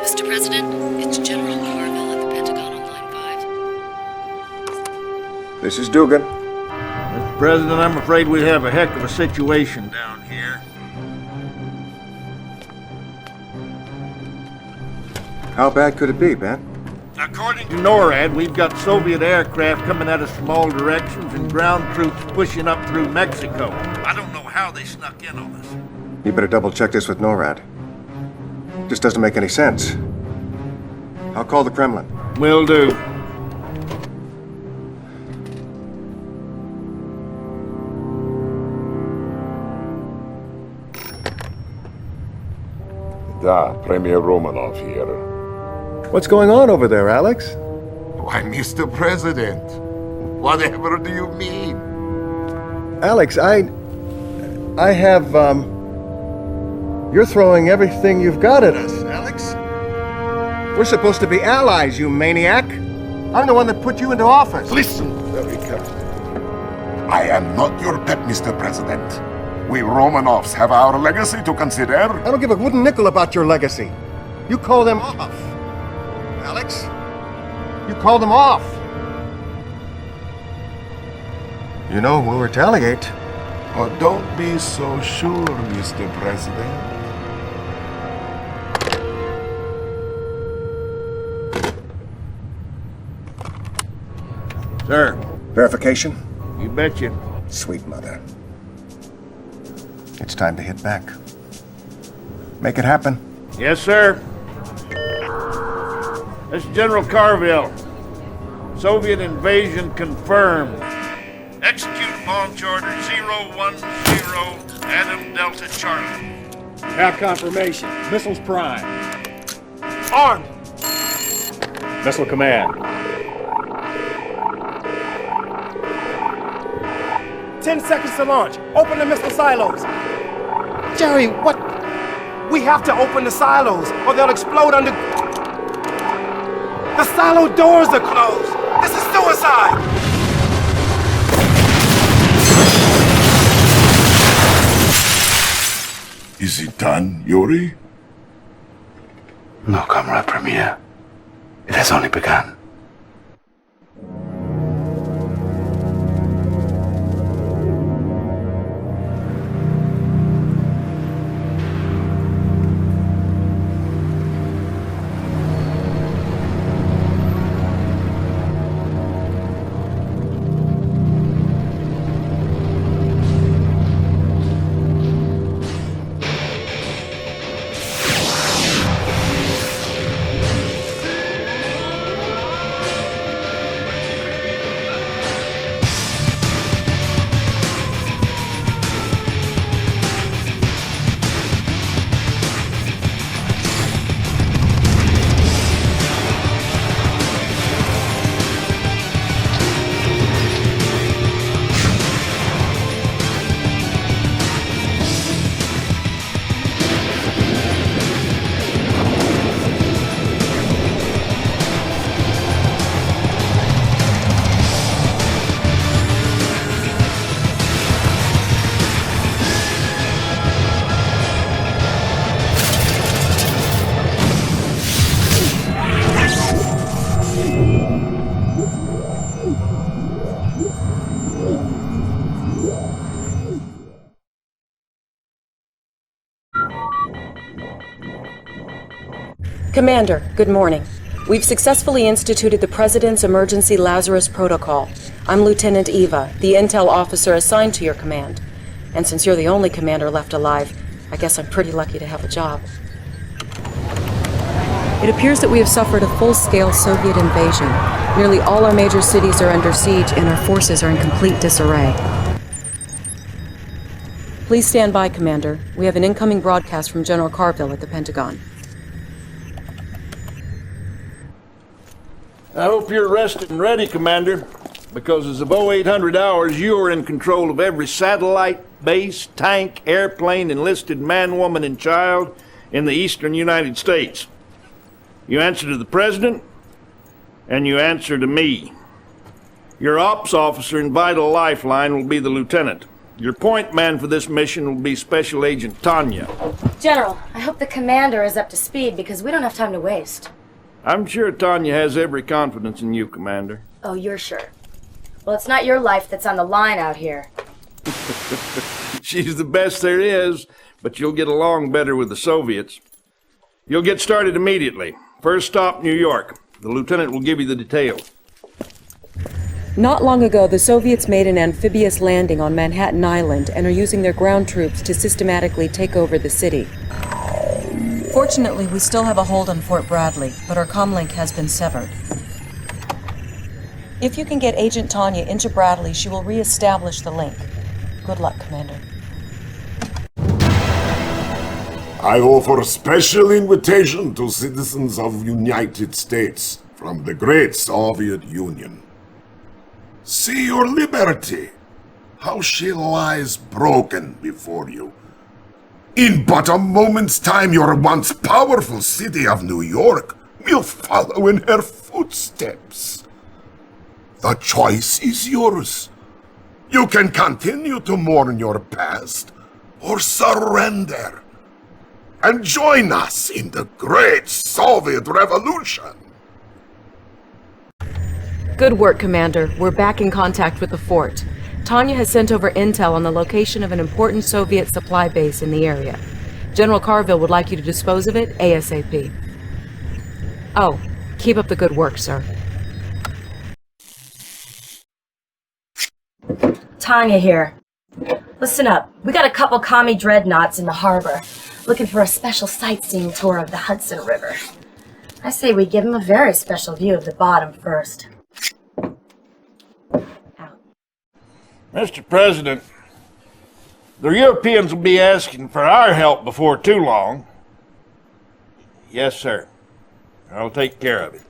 Mr. President, it's General Carville at the Pentagon on line 5. This is Dugan. Mr. President, I'm afraid we have a heck of a situation down here. How bad could it be, Ben? According to NORAD, we've got Soviet aircraft coming at us from all directions and ground troops pushing up through Mexico. I don't know how they snuck in on us. You better double check this with NORAD. This doesn't make any sense. I'll call the Kremlin. Will do. Da, Premier Romanov here. What's going on over there, Alex? Why, Mr. President, whatever do you mean? Alex, I have, You're throwing everything you've got at us, Alex. We're supposed to be allies, you maniac. I'm the one that put you into office. Listen very carefully. I am not your pet, Mr. President. We Romanovs have our legacy to consider. I don't give a wooden nickel about your legacy. You call them off. Alex, you call them off. You know, we'll retaliate. Oh, don't be so sure, Mr. President. Sir, Verification? you betcha. Sweet mother. It's time to hit back. Make it happen. Yes, sir. This is General Carville. Soviet invasion confirmed. Execute launch order 010 Adam Delta Charlie. Have confirmation. Missiles prime. Armed! Missile command. 10 seconds to launch. Open the missile silos. Jerry, what? We have to open the silos or they'll explode under... The silo doors are closed. This is suicide. Is it done, Yuri? No, Comrade Premier. It has only begun. Commander, good morning. We've successfully instituted the President's Emergency Lazarus Protocol. I'm Lieutenant Eva, the intel officer assigned to your command. And since you're the only commander left alive, I guess I'm pretty lucky to have a job. It appears that we have suffered a full-scale Soviet invasion. Nearly all our major cities are under siege and our forces are in complete disarray. Please stand by, Commander. We have an incoming broadcast from General Carville at the Pentagon. I hope you're rested and ready, Commander, because as of 0800 hours, you are in control of every satellite, base, tank, airplane, enlisted man, woman, and child in the eastern United States. You answer to the President, and you answer to me. Your ops officer and vital lifeline will be the Lieutenant. Your point man for this mission will be Special Agent Tanya. General, I hope the commander is up to speed because we don't have time to waste. I'm sure Tanya has every confidence in you, Commander. Oh, you're sure? Well, it's not your life that's on the line out here. She's the best there is, but you'll get along better with the Soviets. You'll get started immediately. First stop, New York. The lieutenant will give you the details. Not long ago, the Soviets made an amphibious landing on Manhattan Island and are using their ground troops to systematically take over the city. Fortunately, we still have a hold on Fort Bradley, but our comlink has been severed. If you can get Agent Tanya into Bradley, she will re-establish the link. Good luck, Commander. I offer a special invitation to citizens of United States from the great Soviet Union. See your liberty, how she lies broken before you. In but a moment's time, your once powerful city of New York will follow in her footsteps. The choice is yours. You can continue to mourn your past or surrender and join us in the great Soviet Revolution. Good work, Commander. We're back in contact with the fort. Tanya has sent over intel on the location of an important Soviet supply base in the area. General Carville would like you to dispose of it ASAP. Oh, keep up the good work, sir. Tanya here. Listen up. We got a couple commie dreadnoughts in the harbor, looking for a special sightseeing tour of the Hudson River. I say we give them a very special view of the bottom first. Mr. President, the Europeans will be asking for our help before too long. Yes, sir. I'll take care of it.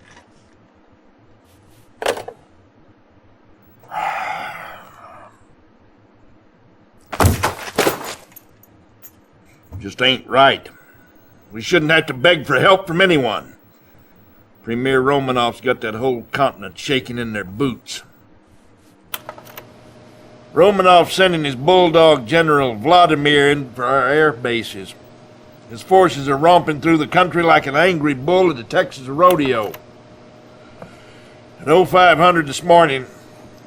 Just ain't right. We shouldn't have to beg for help from anyone. Premier Romanov's got that whole continent shaking in their boots. Romanov sending his bulldog General Vladimir in for our air bases. His forces are romping through the country like an angry bull at the Texas rodeo. At 0500 this morning,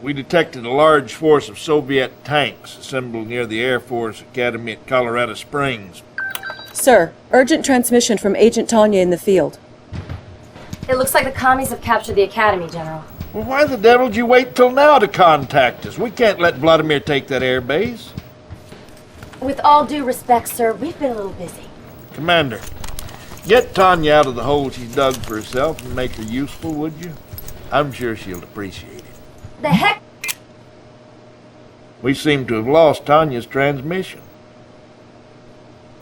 we detected a large force of Soviet tanks assembled near the Air Force Academy at Colorado Springs. Sir, urgent transmission from Agent Tanya in the field. It looks like the commies have captured the academy, General. Well, why the devil did you wait till now to contact us? We can't let Vladimir take that air base. With all due respect, sir, we've been a little busy. Commander, get Tanya out of the hole she's dug for herself and make her useful, would you? I'm sure she'll appreciate it. The heck? We seem to have lost Tanya's transmission.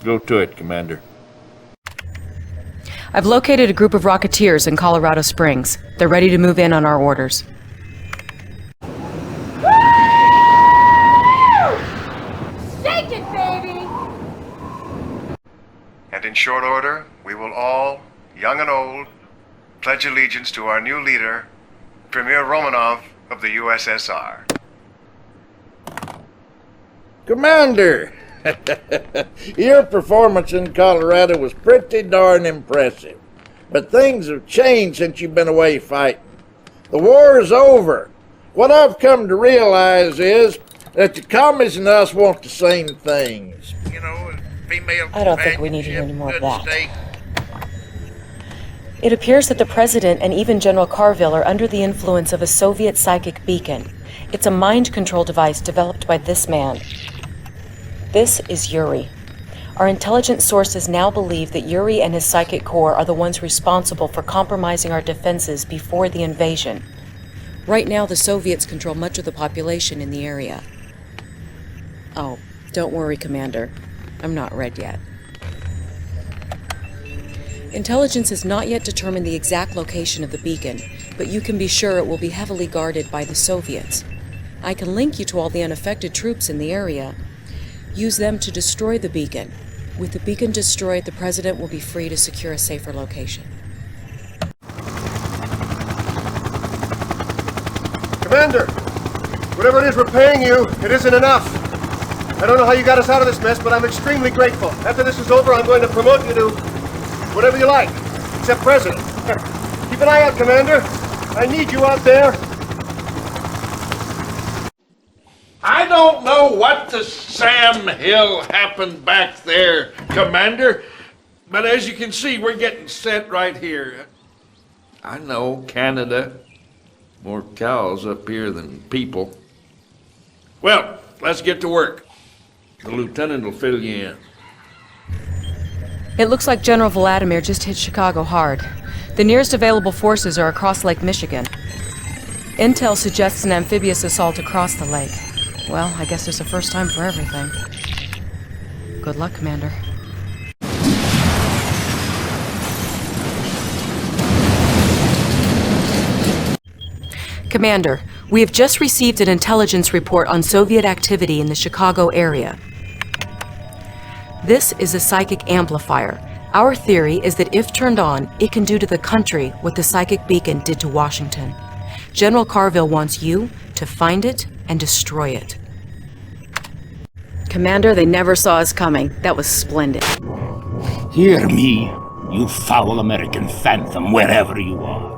Go to it, Commander. I've located a group of Rocketeers in Colorado Springs. They're ready to move in on our orders. Shake it, baby! And in short order, we will all, young and old, pledge allegiance to our new leader, Premier Romanov of the USSR. Commander! Your performance in Colorado was pretty darn impressive. But things have changed since you've been away fighting. The war is over. What I've come to realize is that the commies and us want the same things. You know, female I don't think we need to hear any more of that. steak. It appears that the President and even General Carville are under the influence of a Soviet psychic beacon. It's a mind control device developed by this man. This is Yuri. Our intelligence sources now believe that Yuri and his psychic core are the ones responsible for compromising our defenses before the invasion. Right now, the Soviets control much of the population in the area. Oh, don't worry, Commander. I'm not red yet. Intelligence has not yet determined the exact location of the beacon, but you can be sure it will be heavily guarded by the Soviets. I can link you to all the unaffected troops in the area. Use them to destroy the beacon. With the beacon destroyed, the President will be free to secure a safer location. Commander, whatever it is we're paying you, it isn't enough. I don't know how you got us out of this mess, but I'm extremely grateful. After this is over, I'm going to promote you to whatever you like, except president. Keep an eye out, Commander. I need you out there. I don't know what to Sam Hill happened back there, Commander, but as you can see, we're getting set right here. I know Canada, more cows up here than people. Well, let's get to work. The lieutenant will fill you in. It looks like General Vladimir just hit Chicago hard. The nearest available forces are across Lake Michigan. Intel suggests an amphibious assault across the lake. Well, I guess there's a first time for everything. Good luck, Commander. Commander, we have just received an intelligence report on Soviet activity in the Chicago area. This is a psychic amplifier. Our theory is that if turned on, it can do to the country what the psychic beacon did to Washington. General Carville wants you to find it and destroy it. Commander, they never saw us coming. That was splendid. Hear me, you foul American phantom, wherever you are.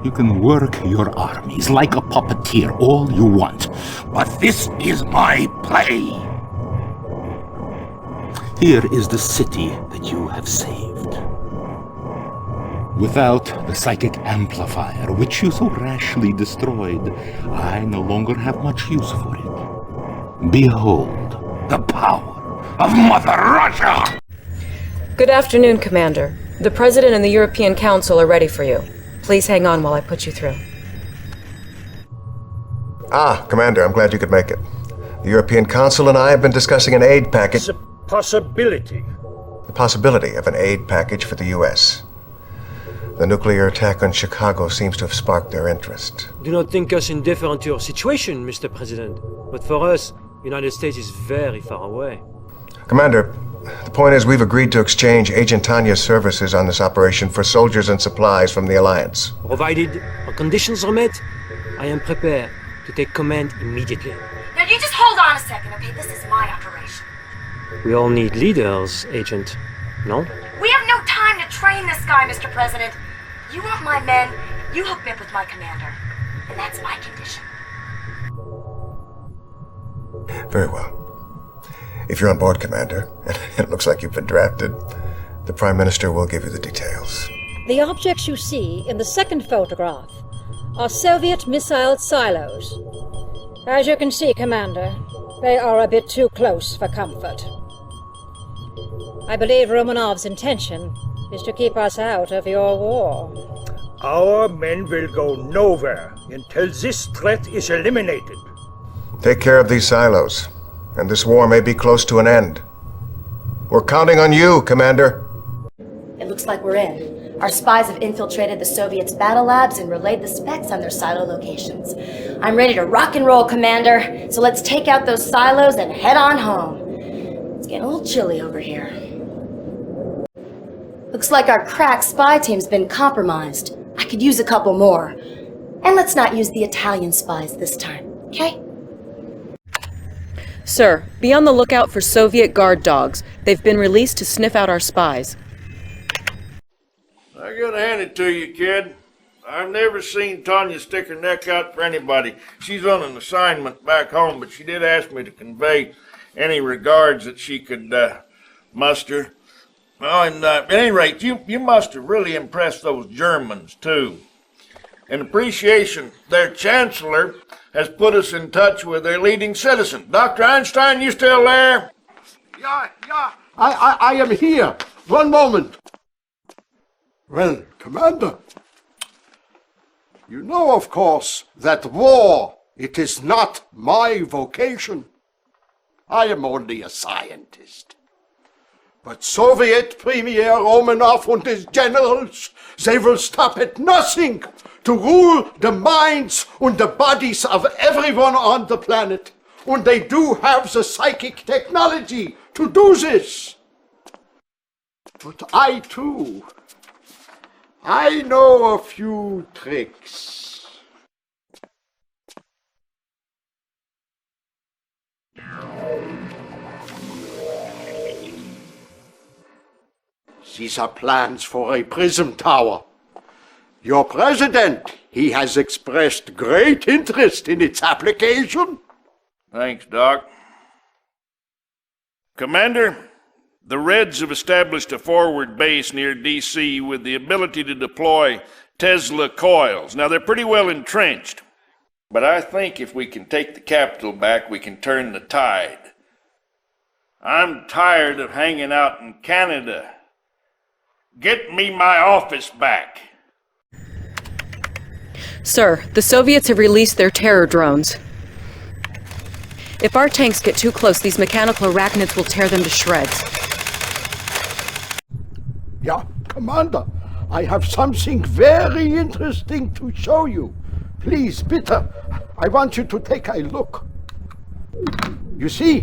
You can work your armies like a puppeteer all you want, but this is my play. Here is the city that you have saved. Without the psychic amplifier, which you so rashly destroyed, I no longer have much use for it. Behold the power of Mother Russia! Good afternoon, Commander. The President and the European Council are ready for you. Please hang on while I put you through. Ah, Commander, I'm glad you could make it. The European Council and I have been discussing an aid package. Possibility. The possibility of an aid package for the U.S. The nuclear attack on Chicago seems to have sparked their interest. Do not think us indifferent to your situation, Mr. President. But for us, the United States is very far away. Commander, the point is we've agreed to exchange Agent Tanya's services on this operation for soldiers and supplies from the Alliance. Provided our conditions are met, I am prepared to take command immediately. Now you just hold on a second, okay? This is my operation. We all need leaders, Agent. No? We have no time to train this guy, Mr. President. You want my men, you hook me up with my commander. And that's my condition. Very well. If you're on board, Commander, and it looks like you've been drafted, the Prime Minister will give you the details. The objects you see in the second photograph are Soviet missile silos. As you can see, Commander, they are a bit too close for comfort. I believe Romanov's intention is to keep us out of your war. Our men will go nowhere until this threat is eliminated. Take care of these silos, and this war may be close to an end. We're counting on you, Commander. It looks like we're in. Our spies have infiltrated the Soviets' battle labs and relayed the specs on their silo locations. I'm ready to rock and roll, Commander. So let's take out those silos and head on home. It's getting a little chilly over here. Looks like our crack spy team's been compromised. I could use a couple more. And let's not use the Italian spies this time, okay? Sir, be on the lookout for Soviet guard dogs. They've been released to sniff out our spies. I gotta hand it to you, kid. I've never seen Tanya stick her neck out for anybody. She's on an assignment back home, but she did ask me to convey any regards that she could muster. Well, and at any rate, you must have really impressed those Germans, too. In appreciation, their chancellor has put us in touch with their leading citizen. Dr. Einstein, you still there? Yeah, I am here. One moment. Well, Commander, you know, of course, that war, it is not my vocation. I am only a scientist. But Soviet Premier Romanov and his generals, they will stop at nothing to rule the minds and the bodies of everyone on the planet. And they do have the psychic technology to do this. But I, too, I know a few tricks. These are plans for a prism tower. Your president, he has expressed great interest in its application. Thanks, Doc. Commander, the Reds have established a forward base near D.C. with the ability to deploy Tesla coils. Now, they're pretty well entrenched, but I think if we can take the capital back, we can turn the tide. I'm tired of hanging out in Canada. Get me my office back. Sir, the Soviets have released their terror drones. If our tanks get too close, these mechanical arachnids will tear them to shreds. Yeah, Commander, I have something very interesting to show you. Please, bitte, I want you to take a look. You see,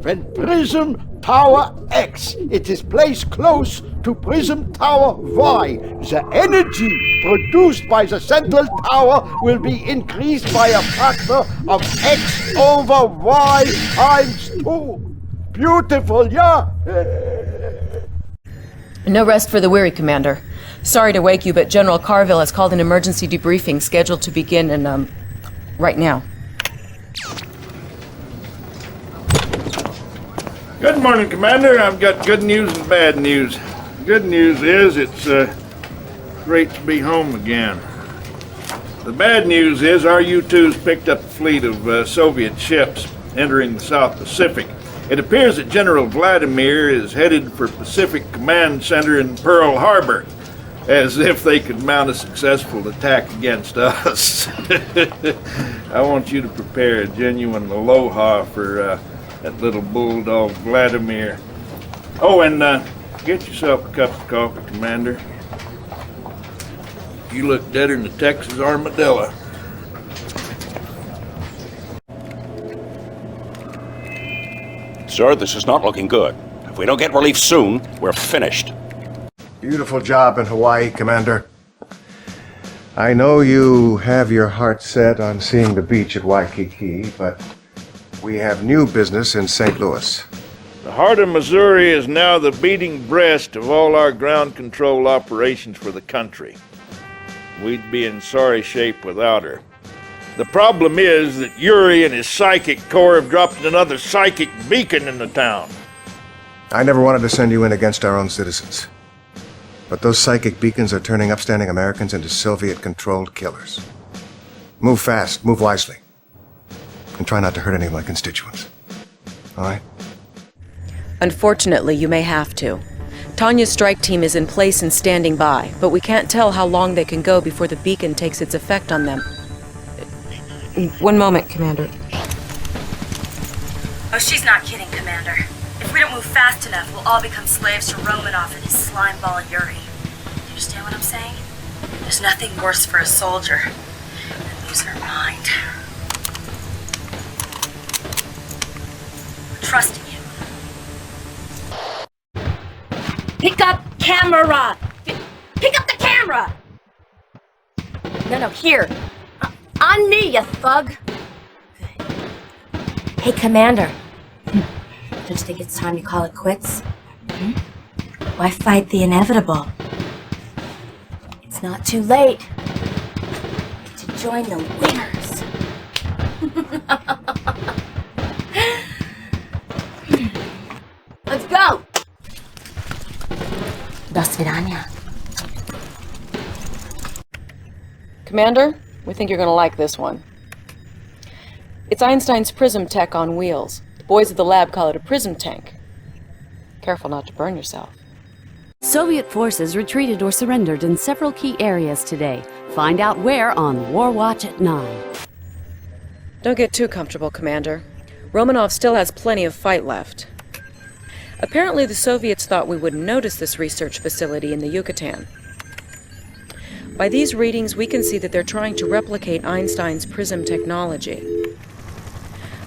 when Prism Tower X it is placed close to Prism Tower Y, the energy produced by the central tower will be increased by a factor of X over Y times 2. Beautiful, yeah? No rest for the weary, Commander. Sorry to wake you, but General Carville has called an emergency debriefing scheduled to begin in, right now. Good morning, Commander. I've got good news and bad news. Good news is it's great to be home again. The bad news is our U-2's picked up a fleet of Soviet ships entering the South Pacific. It appears that General Vladimir is headed for Pacific Command Center in Pearl Harbor, as if they could mount a successful attack against us. I want you to prepare a genuine aloha for that little bulldog Vladimir. Oh, and get yourself a cup of coffee, Commander. You look deader than a Texas armadillo. Sir, this is not looking good. If we don't get relief soon, we're finished. Beautiful job in Hawaii, Commander. I know you have your heart set on seeing the beach at Waikiki, but we have new business in St. Louis. The heart of Missouri is now the beating breast of all our ground control operations for the country. We'd be in sorry shape without her. The problem is that Yuri and his psychic corps have dropped another psychic beacon in the town. I never wanted to send you in against our own citizens. But those psychic beacons are turning upstanding Americans into Soviet-controlled killers. Move fast, move wisely. And try not to hurt any of my constituents. All right? Unfortunately, you may have to. Tanya's strike team is in place and standing by, but we can't tell how long they can go before the beacon takes its effect on them. One moment, Commander. Oh, she's not kidding, Commander. If we don't move fast enough, we'll all become slaves to Romanov and his slime ball Yuri. Do you understand what I'm saying? There's nothing worse for a soldier than losing her mind. We're trusting you. Pick up camera! Pick up the camera! No, here. On me, you thug! Good. Hey, Commander. Don't you think it's time to call it quits? Why fight the inevitable? It's not too late to join the winners. Let's go! До свидания. Commander, we think you're going to like this one. It's Einstein's prism tech on wheels. The boys at the lab call it a prism tank. Careful not to burn yourself. Soviet forces retreated or surrendered in several key areas today. Find out where on War Watch at 9. Don't get too comfortable, Commander. Romanov still has plenty of fight left. Apparently the Soviets thought we wouldn't notice this research facility in the Yucatan. By these readings, we can see that they're trying to replicate Einstein's prism technology.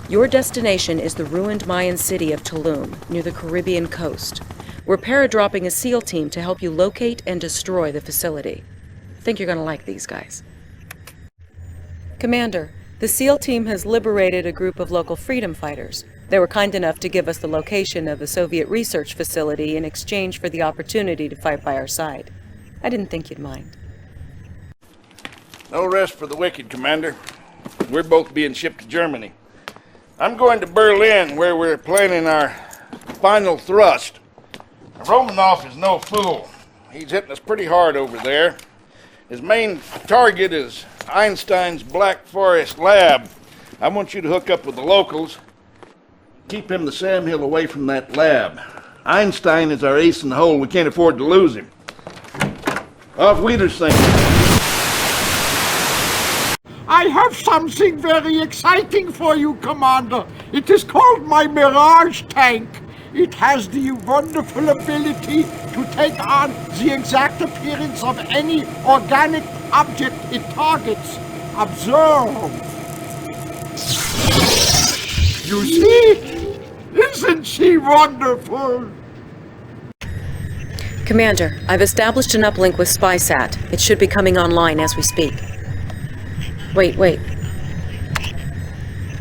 Your destination is the ruined Mayan city of Tulum, near the Caribbean coast. We're paradropping a SEAL team to help you locate and destroy the facility. I think you're going to like these guys. Commander, the SEAL team has liberated a group of local freedom fighters. They were kind enough to give us the location of a Soviet research facility in exchange for the opportunity to fight by our side. I didn't think you'd mind. No rest for the wicked, Commander. We're both being shipped to Germany. I'm going to Berlin, where we're planning our final thrust. Romanov is no fool. He's hitting us pretty hard over there. His main target is Einstein's Black Forest lab. I want you to hook up with the locals. Keep him the Sam Hill away from that lab. Einstein is our ace in the hole. We can't afford to lose him. Auf Wiedersehen. I have something very exciting for you, Commander. It is called my Mirage tank. It has the wonderful ability to take on the exact appearance of any organic object it targets. Observe. You see? Isn't she wonderful? Commander, I've established an uplink with SpySat. It should be coming online as we speak. Wait.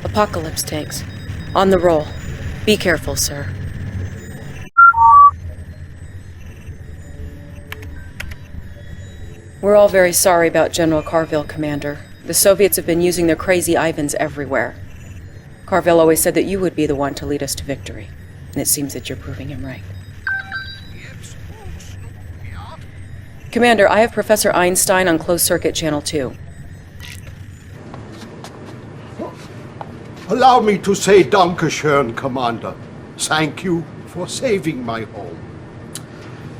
Apocalypse tanks. On the roll. Be careful, sir. We're all very sorry about General Carville, Commander. The Soviets have been using their crazy Ivans everywhere. Carville always said that you would be the one to lead us to victory. And it seems that you're proving him right. Commander, I have Professor Einstein on closed circuit channel 2. Allow me to say Dankeschön, Commander. Thank you for saving my home.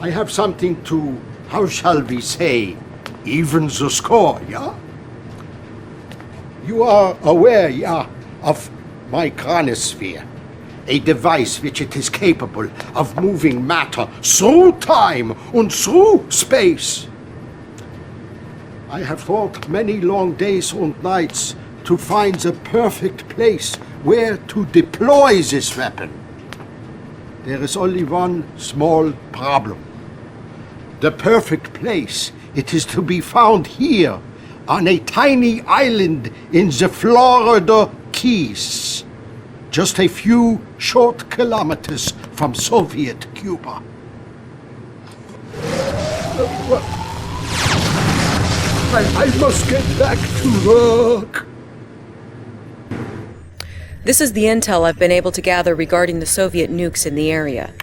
I have something to, how shall we say, even the score, yeah? You are aware, yeah, of my chronosphere, a device which it is capable of moving matter through time and through space. I have thought many long days and nights to find the perfect place where to deploy this weapon. There is only one small problem. The perfect place, it is to be found here, on a tiny island in the Florida Keys, just a few short kilometers from Soviet Cuba. I must get back to work. This is the intel I've been able to gather regarding the Soviet nukes in the area.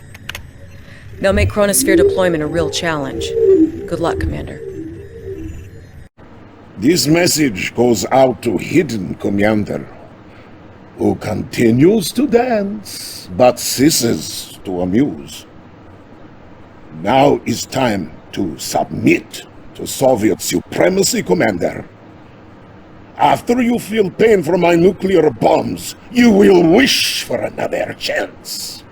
They'll make Chronosphere deployment a real challenge. Good luck, Commander. This message goes out to Hidden Commander, who continues to dance, but ceases to amuse. Now is time to submit to Soviet supremacy, Commander. After you feel pain from my nuclear bombs, you will wish for another chance.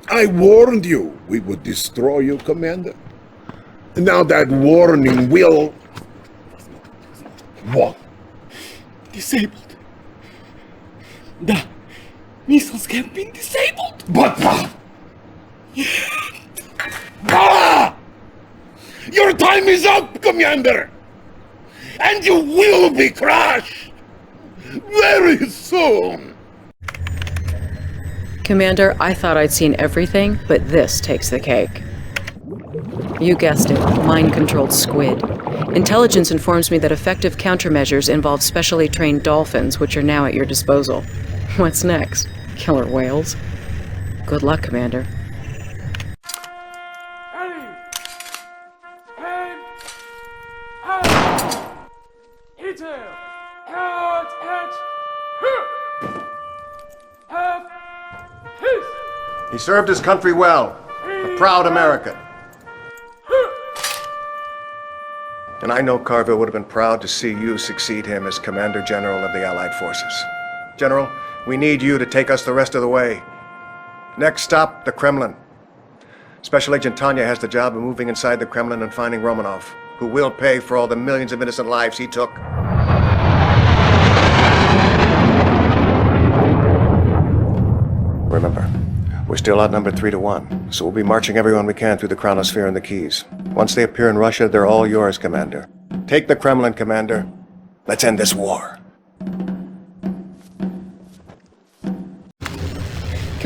I warned you we would destroy you, Commander. Now that warning will... What? Disabled. The missiles have been disabled. But... Your time is up, Commander! And you will be crushed! Very soon! Commander, I thought I'd seen everything, but this takes the cake. You guessed it, mind-controlled squid. Intelligence informs me that effective countermeasures involve specially trained dolphins, which are now at your disposal. What's next? Killer whales? Good luck, Commander. He served his country well, a proud American. And I know Carville would have been proud to see you succeed him as Commander General of the Allied Forces. General, we need you to take us the rest of the way. Next stop, the Kremlin. Special Agent Tanya has the job of moving inside the Kremlin and finding Romanov, who will pay for all the millions of innocent lives he took. Remember, we're still outnumbered 3-1, so we'll be marching everyone we can through the Chronosphere and the Keys. Once they appear in Russia, they're all yours, Commander. Take the Kremlin, Commander. Let's end this war.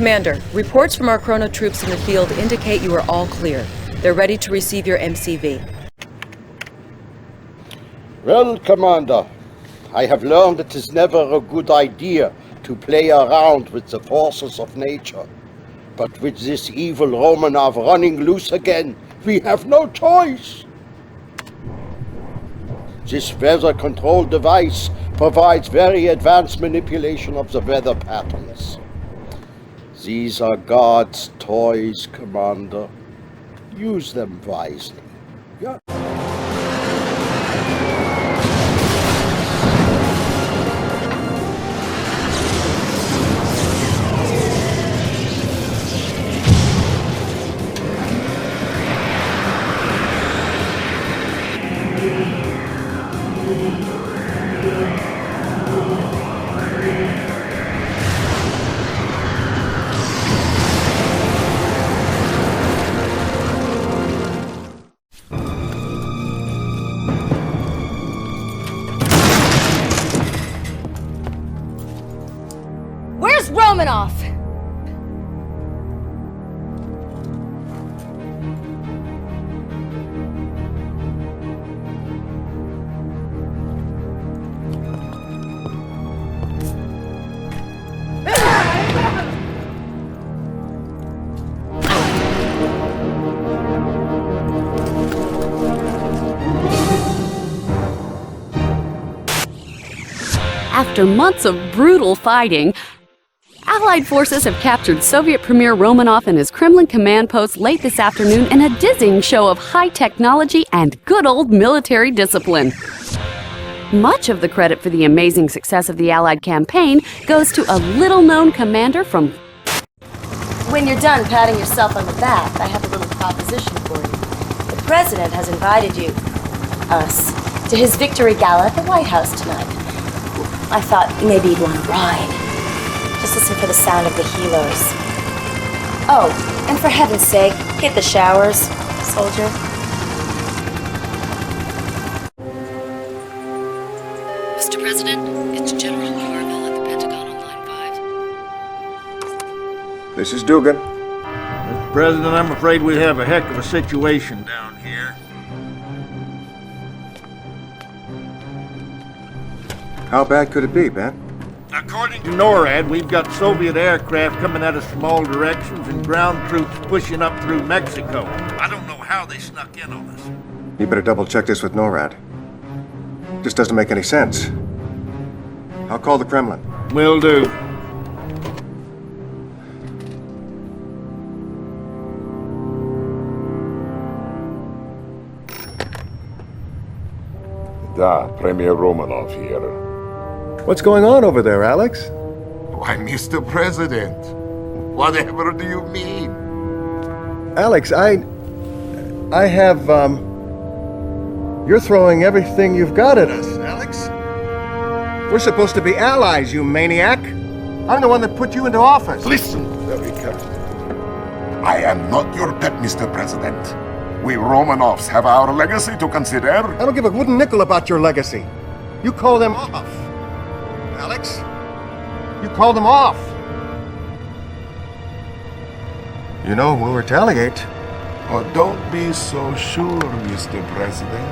Commander, reports from our Chrono troops in the field indicate you are all clear. They're ready to receive your MCV. Well, Commander, I have learned it is never a good idea to play around with the forces of nature. But with this evil Romanov running loose again, we have no choice. This weather control device provides very advanced manipulation of the weather patterns. These are God's toys, Commander. Use them wisely. Yeah. Where's Romanov? After months of brutal fighting, Allied forces have captured Soviet Premier Romanov and his Kremlin command post late this afternoon in a dizzying show of high technology and good old military discipline. Much of the credit for the amazing success of the Allied campaign goes to a little-known commander from... When you're done patting yourself on the back, I have a little proposition for you. The President has invited you, us, to his victory gala at the White House tonight. I thought maybe you'd want to ride. Just listen for the sound of the helos. Oh, and for heaven's sake, hit the showers, soldier. Mr. President, it's General Carville at the Pentagon on Line 5. This is Dugan. Mr. President, I'm afraid we have a heck of a situation down here. How bad could it be, Ben? According to NORAD, we've got Soviet aircraft coming at us from all directions and ground troops pushing up through Mexico. I don't know how they snuck in on us. You better double check this with NORAD. This doesn't make any sense. I'll call the Kremlin. Will do. Da, Premier Romanov here. What's going on over there, Alex? Why, Mr. President, whatever do you mean? Alex, I have, you're throwing everything you've got at us, Alex. We're supposed to be allies, you maniac. I'm the one that put you into office. Listen very carefully. I am not your pet, Mr. President. We Romanovs have our legacy to consider. I don't give a wooden nickel about your legacy. You call them off. Alex, you call them off. You know, we'll retaliate. Oh, don't be so sure, Mr. President.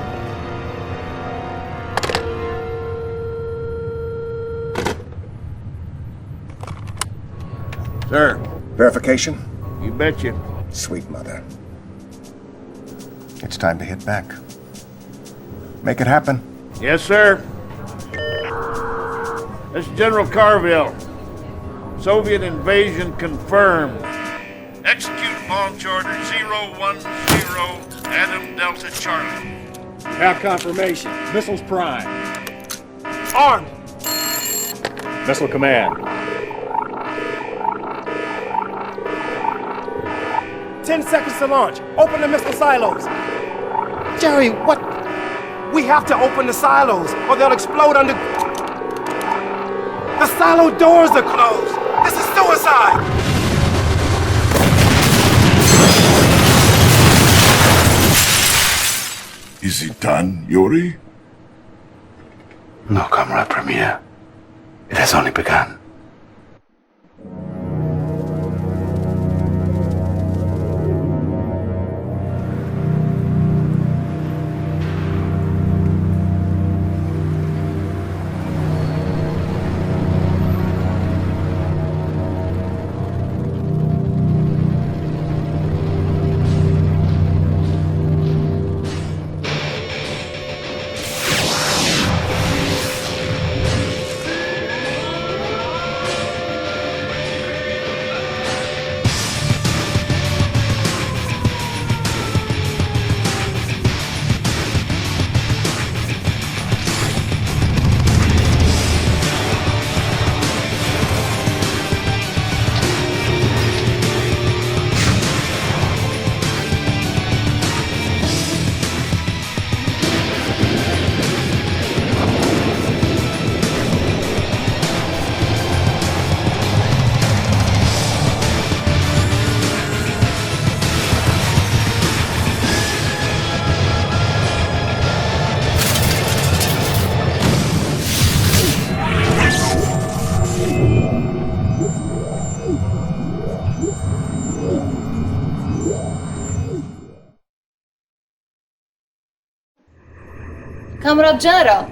Sir. Verification? You betcha. Sweet mother. It's time to hit back. Make it happen. Yes, sir. This is General Carville. Soviet invasion confirmed. Execute launch order 010 Adam Delta Charlie. Have confirmation. Missiles prime. Armed! Missile command. 10 seconds to launch. Open the missile silos. Jerry, what? We have to open the silos, or they'll explode under... The silo doors are closed. This is suicide. Is it done, Yuri? No, Comrade Premier. It has only begun. Comrade General,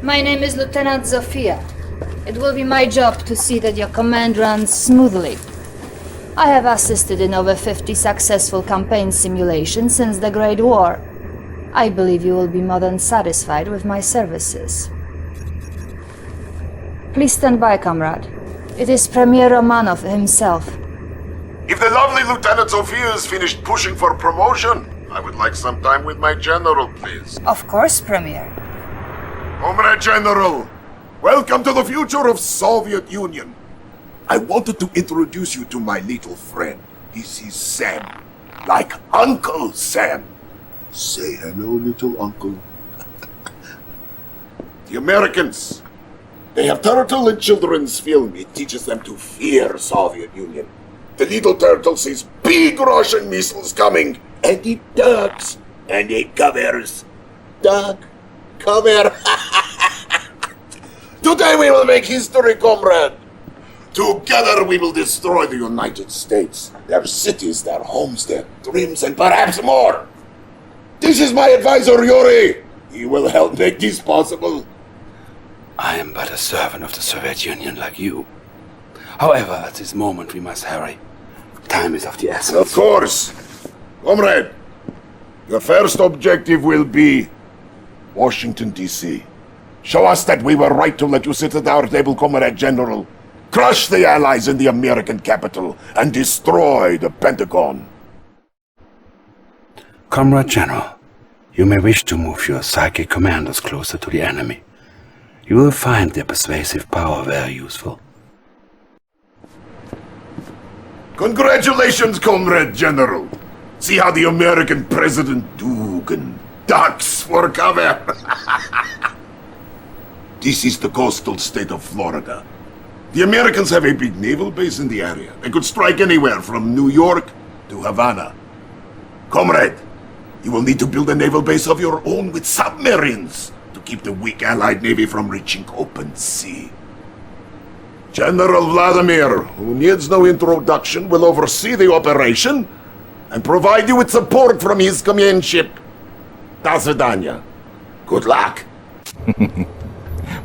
my name is Lieutenant Zofia. It will be my job to see that your command runs smoothly. I have assisted in over 50 successful campaign simulations since the Great War. I believe you will be more than satisfied with my services. Please stand by, comrade. It is Premier Romanov himself. If the lovely Lieutenant Sophia is finished pushing for promotion, I would like some time with my general, please. Of course, Premier. Comrade General, welcome to the future of Soviet Union. I wanted to introduce you to my little friend. This is Sam, like Uncle Sam. Say hello, little uncle. The Americans, they have turtle in children's film. It teaches them to fear Soviet Union. The little turtle sees big Russian missiles coming, and it ducks, and it covers. Duck, cover. Today we will make history, comrade. Together we will destroy the United States, their cities, their homes, their dreams, and perhaps more. This is my advisor, Yuri. He will help make this possible. I am but a servant of the Soviet Union like you. However, at this moment we must hurry. Time is of the essence. Of course. Comrade, your first objective will be Washington, D.C. Show us that we were right to let you sit at our table, Comrade General. Crush the Allies in the American capital and destroy the Pentagon. Comrade General, you may wish to move your psychic commanders closer to the enemy. You will find their persuasive power very useful. Congratulations, Comrade General. See how the American President Dugan ducks for cover. This is the coastal state of Florida. The Americans have a big naval base in the area. They could strike anywhere from New York to Havana. Comrade, you will need to build a naval base of your own with submarines to keep the weak Allied Navy from reaching open sea. General Vladimir, who needs no introduction, will oversee the operation and provide you with support from his companionship. До свидания. Good luck.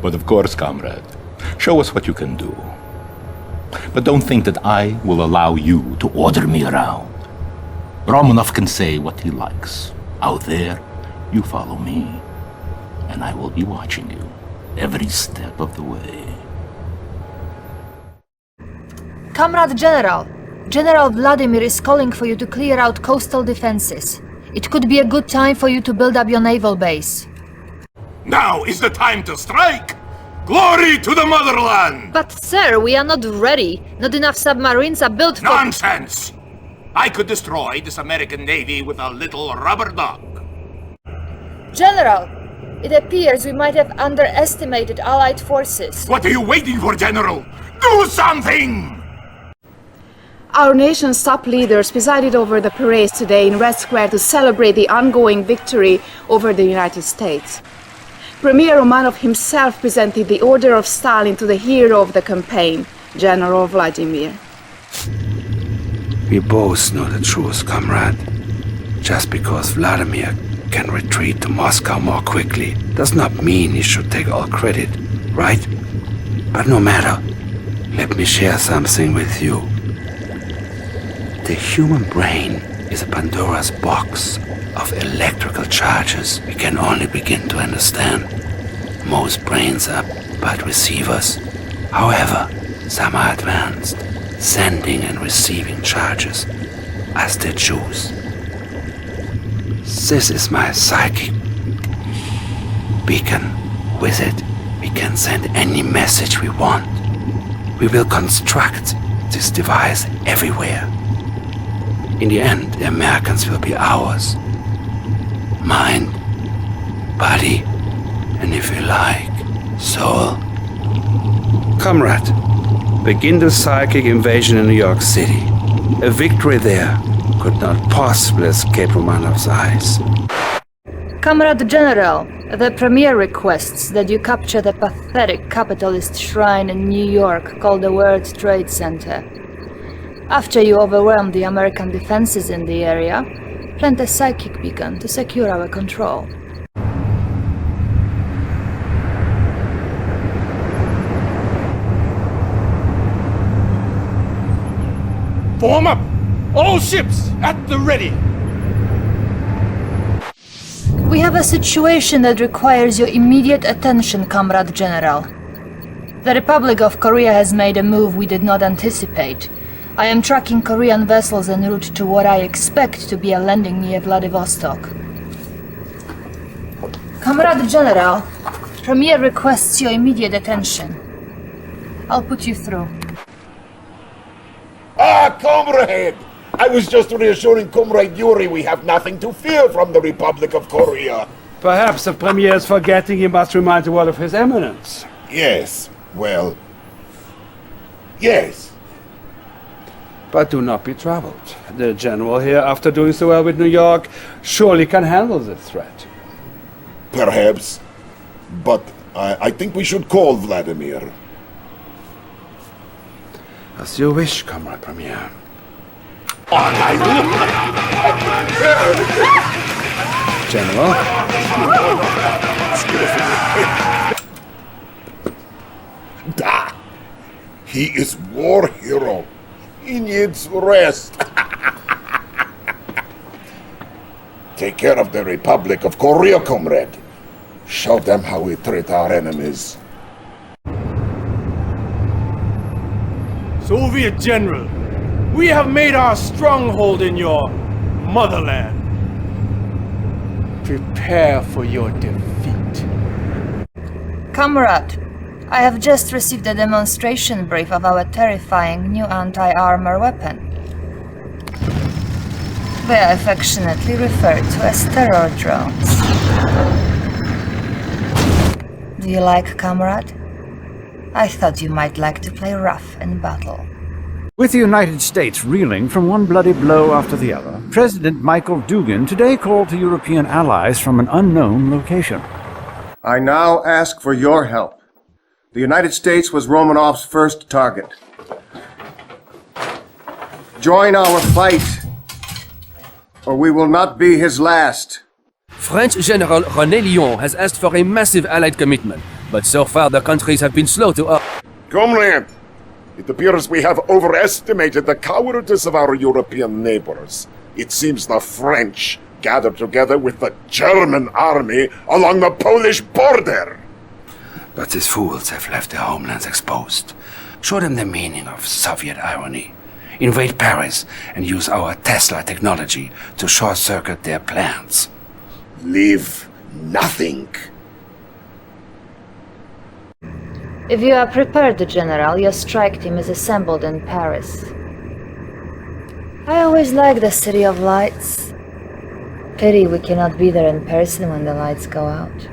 But of course, comrade, show us what you can do. But don't think that I will allow you to order me around. Romanov can say what he likes. Out there, you follow me, and I will be watching you every step of the way. Comrade General, General Vladimir is calling for you to clear out coastal defenses. It could be a good time for you to build up your naval base. Now is the time to strike! Glory to the motherland! But sir, we are not ready. Not enough submarines are built for— Nonsense! I could destroy this American Navy with a little rubber duck. General, it appears we might have underestimated Allied forces. What are you waiting for, General? Do something! Our nation's top leaders presided over the parades today in Red Square to celebrate the ongoing victory over the United States. Premier Romanov himself presented the Order of Stalin to the hero of the campaign, General Vladimir. We both know the truth, comrade. Just because Vladimir can retreat to Moscow more quickly does not mean he should take all credit, right? But no matter, let me share something with you. The human brain is a Pandora's box of electrical charges we can only begin to understand. Most brains are but receivers. However, some are advanced, sending and receiving charges as they choose. This is my psychic beacon. With it, we can send any message we want. We will construct this device everywhere. In the end, the Americans will be ours. Mind, body, and if you like, soul. Comrade, begin the psychic invasion in New York City. A victory there could not possibly escape Romanov's eyes. Comrade General, the Premier requests that you capture the pathetic capitalist shrine in New York called the World Trade Center. After you overwhelm the American defenses in the area, plant a psychic beacon to secure our control. Form up! All ships at the ready! We have a situation that requires your immediate attention, Comrade General. The Republic of Korea has made a move we did not anticipate. I am tracking Korean vessels en route to what I expect to be a landing near Vladivostok. Comrade General, Premier requests your immediate attention. I'll put you through. Ah, comrade! I was just reassuring Comrade Yuri we have nothing to fear from the Republic of Korea. Perhaps the Premier is forgetting he must remind the world of His Eminence. Yes, well... yes. But do not be troubled. The General here, after doing so well with New York, surely can handle the threat. Perhaps. But I think we should call Vladimir. As you wish, Comrade Premier. General? Da! He is war hero. He needs rest. Take care of the Republic of Korea, comrade. Show them how we treat our enemies. Soviet General, we have made our stronghold in your motherland. Prepare for your defeat. Comrade, I have just received a demonstration brief of our terrifying new anti-armor weapon. They are affectionately referred to as terror drones. Do you like, comrade? I thought you might like to play rough in battle. With the United States reeling from one bloody blow after the other, President Michael Dugin today called to European allies from an unknown location. I now ask for your help. The United States was Romanov's first target. Join our fight, or we will not be his last. French General René Lyon has asked for a massive Allied commitment, but so far the countries have been slow to Comrade, it appears we have overestimated the cowardice of our European neighbors. It seems the French gathered together with the German army along the Polish border. But these fools have left their homelands exposed. Show them the meaning of Soviet irony. Invade Paris and use our Tesla technology to short-circuit their plans. Leave nothing. If you are prepared, General, your strike team is assembled in Paris. I always like the City of Lights. Pity we cannot be there in person when the lights go out.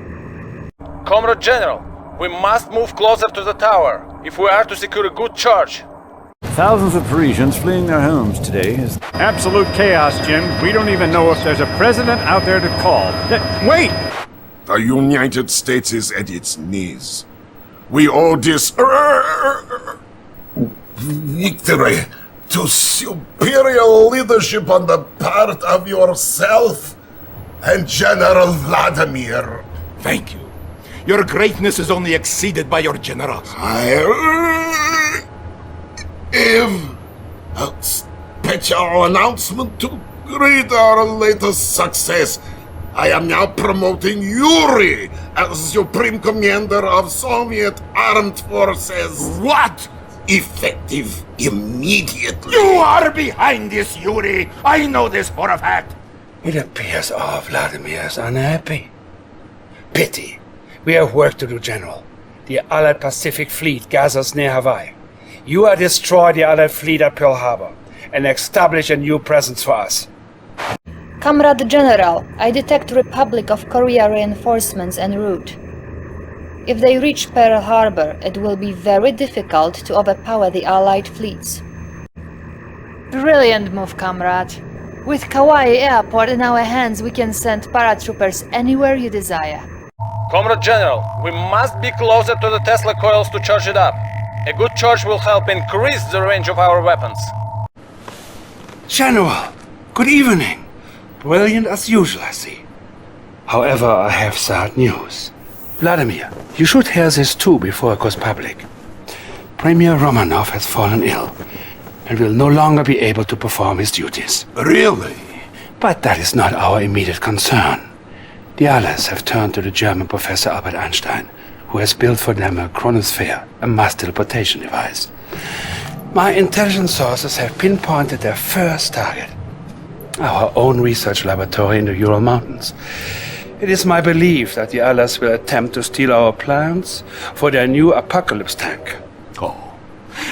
Comrade General, we must move closer to the tower if we are to secure a good charge. Thousands of Parisians fleeing their homes today is absolute chaos, Jim. We don't even know if there's a president out there to call. Wait! The United States is at its knees. We owe this victory to superior leadership on the part of yourself and General Vladimir. Thank you. Your greatness is only exceeded by your generals. I have a special announcement to greet our latest success. I am now promoting Yuri as Supreme Commander of Soviet Armed Forces. What? Effective immediately. You are behind this, Yuri. I know this for a fact. It appears all Vladimir is unhappy. Pity. We have work to do, General. The Allied Pacific Fleet gathers near Hawaii. You are destroy the Allied fleet at Pearl Harbor and establish a new presence for us. Comrade General, I detect Republic of Korea reinforcements en route. If they reach Pearl Harbor, it will be very difficult to overpower the Allied fleets. Brilliant move, comrade. With Kauai Airport in our hands, we can send paratroopers anywhere you desire. Comrade General, we must be closer to the Tesla coils to charge it up. A good charge will help increase the range of our weapons. General, good evening. Brilliant as usual, I see. However, I have sad news. Vladimir, you should hear this too before it goes public. Premier Romanov has fallen ill, and will no longer be able to perform his duties. Really? But that is not our immediate concern. The Allies have turned to the German Professor Albert Einstein, who has built for them a chronosphere, a mass teleportation device. My intelligence sources have pinpointed their first target, our own research laboratory in the Ural Mountains. It is my belief that the Allies will attempt to steal our plans for their new Apocalypse tank. Oh.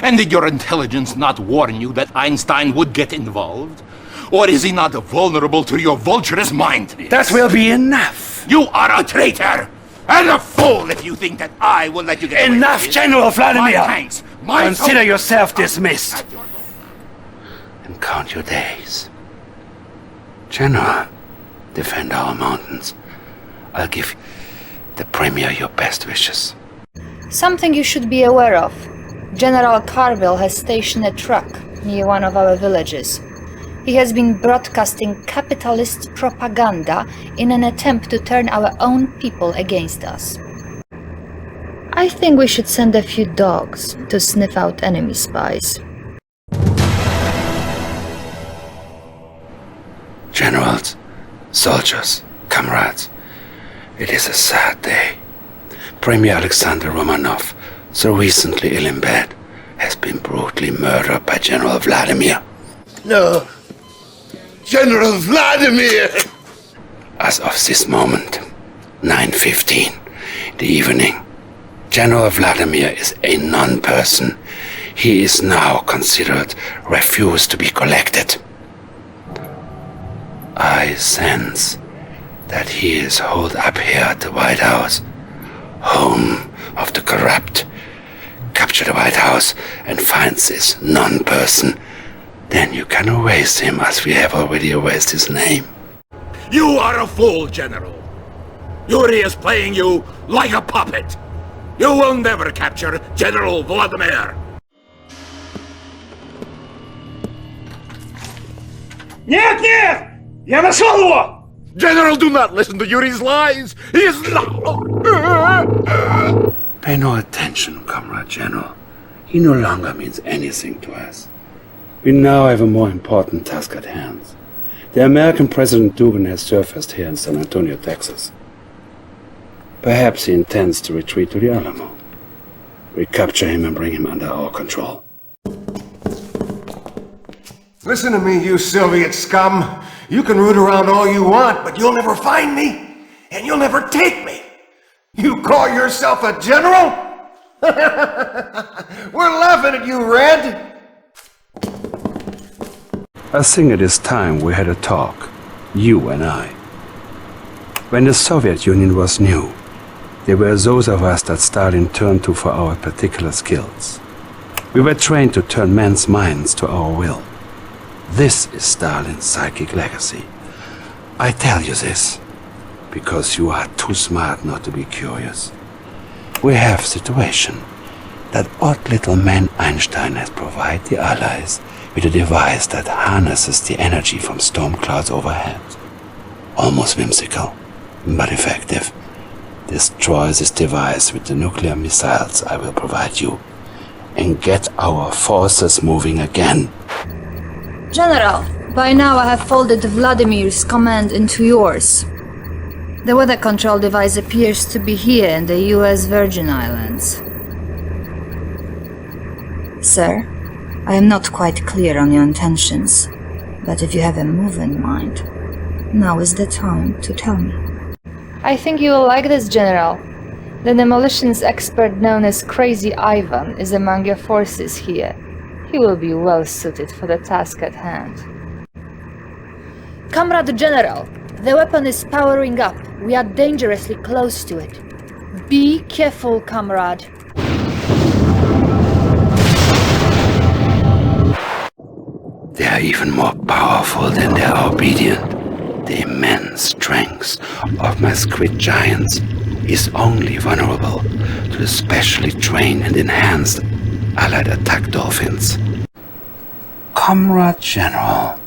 And did your intelligence not warn you that Einstein would get involved? Or is he not vulnerable to your vulturous mind? That will be enough! You are a traitor! And a fool if you think that I will let you get away Enough, with it. General Vladimir! My tanks, my Consider yourself dismissed. And count your days. General, defend our mountains. I'll give the Premier your best wishes. Something you should be aware of. General Carville has stationed a truck near one of our villages. He has been broadcasting capitalist propaganda in an attempt to turn our own people against us. I think we should send a few dogs to sniff out enemy spies. Generals, soldiers, comrades, it is a sad day. Premier Alexander Romanov, so recently ill in bed, has been brutally murdered by General Vladimir. No. General Vladimir! As of this moment, 9:15 in the evening, General Vladimir is a non-person. He is now considered refused to be collected. I sense that he is holed up here at the White House, home of the corrupt. Capture the White House and find this non-person. Then you can erase him as we have already erased his name. You are a fool, General. Yuri is playing you like a puppet. You will never capture General Vladimir. Нет, нет! Я нашел его! General, do not listen to Yuri's lies. He is not... Pay no attention, Comrade General. He no longer means anything to us. We now have a more important task at hand. The American President Dugan has surfaced here in San Antonio, Texas. Perhaps he intends to retreat to the Alamo. We capture him and bring him under our control. Listen to me, you Soviet scum. You can root around all you want, but you'll never find me, and you'll never take me. You call yourself a general? We're laughing at you, Red. I think it is time we had a talk, you and I. When the Soviet Union was new, there were those of us that Stalin turned to for our particular skills. We were trained to turn men's minds to our will. This is Stalin's psychic legacy. I tell you this because you are too smart not to be curious. We have a situation. That odd little man Einstein has provided the Allies with a device that harnesses the energy from storm clouds overhead. Almost whimsical, but effective. Destroy this device with the nuclear missiles I will provide you, and get our forces moving again. General, by now I have folded Vladimir's command into yours. The weather control device appears to be here in the US Virgin Islands. Sir, I am not quite clear on your intentions, but if you have a move in mind, now is the time to tell me. I think you will like this, General. The demolitions expert known as Crazy Ivan is among your forces here. He will be well suited for the task at hand. Comrade General, the weapon is powering up. We are dangerously close to it. Be careful, comrade. They are even more powerful than they are obedient. The immense strength of my squid giants is only vulnerable to the specially trained and enhanced Allied attack dolphins. Comrade General,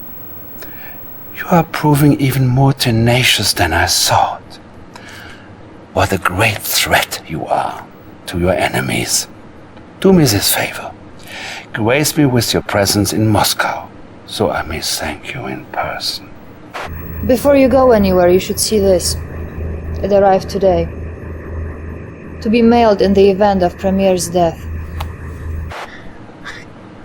you are proving even more tenacious than I thought. What a great threat you are to your enemies. Do me this favor. Grace me with your presence in Moscow, so I may thank you in person. Before you go anywhere, you should see this. It arrived today. To be mailed in the event of Premier's death.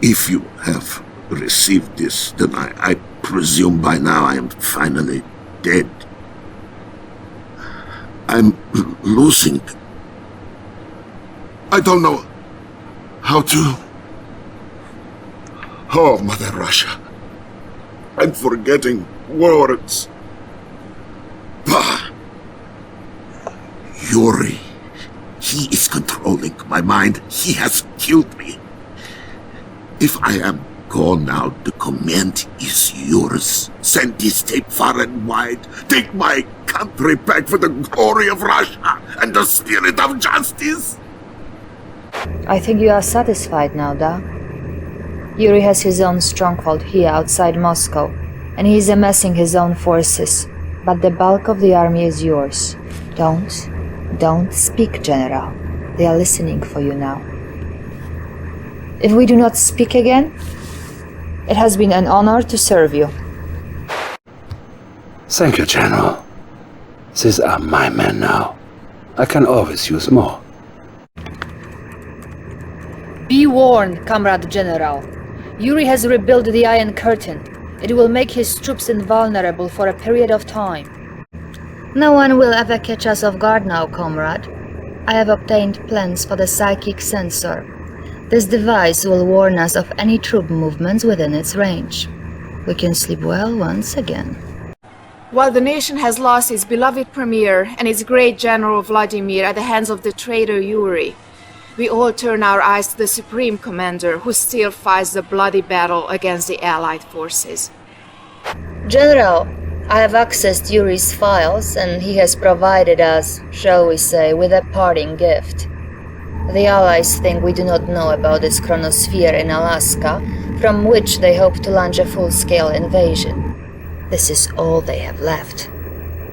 If you have received this, then I presume by now I am finally dead. I'm losing. I don't know how to. Oh, Mother Russia. I'm forgetting words. Bah! Yuri. He is controlling my mind. He has killed me. If I am gone now, the command is yours. Send this tape far and wide. Take my country back for the glory of Russia and the spirit of justice. I think you are satisfied now, da? Yuri has his own stronghold here outside Moscow, and he is amassing his own forces. But the bulk of the army is yours. Don't speak, General. They are listening for you now. If we do not speak again, it has been an honor to serve you. Thank you, General. These are my men now. I can always use more. Be warned, Comrade General. Yuri has rebuilt the Iron Curtain. It will make his troops invulnerable for a period of time. No one will ever catch us off guard now, comrade. I have obtained plans for the psychic sensor. This device will warn us of any troop movements within its range. We can sleep well once again. While the nation has lost its beloved premier and its great general Vladimir at the hands of the traitor Yuri, we all turn our eyes to the Supreme Commander who still fights the bloody battle against the Allied forces. General, I have accessed Yuri's files, and he has provided us, shall we say, with a parting gift. The Allies think we do not know about this chronosphere in Alaska, from which they hope to launch a full-scale invasion. This is all they have left.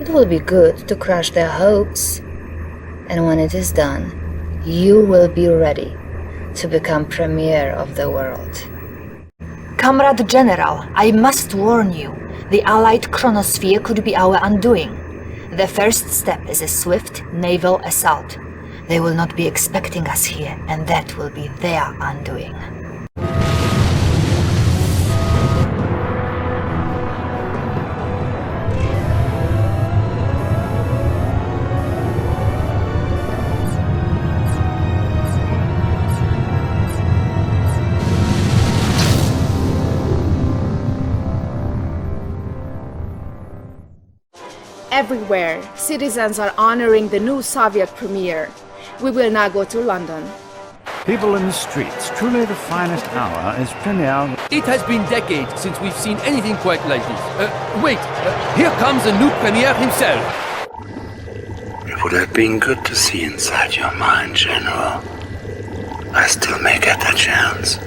It will be good to crush their hopes. And when it is done, you will be ready to become Premier of the world. Comrade General, I must warn you. The Allied chronosphere could be our undoing. The first step is a swift naval assault. They will not be expecting us here, and that will be their undoing. Everywhere, citizens are honoring the new Soviet premier. We will now go to London. People in the streets, truly the finest hour is premiere. It has been decades since we've seen anything quite like this. Wait, here comes the new Premier himself. It would have been good to see inside your mind, General. I still may get that chance.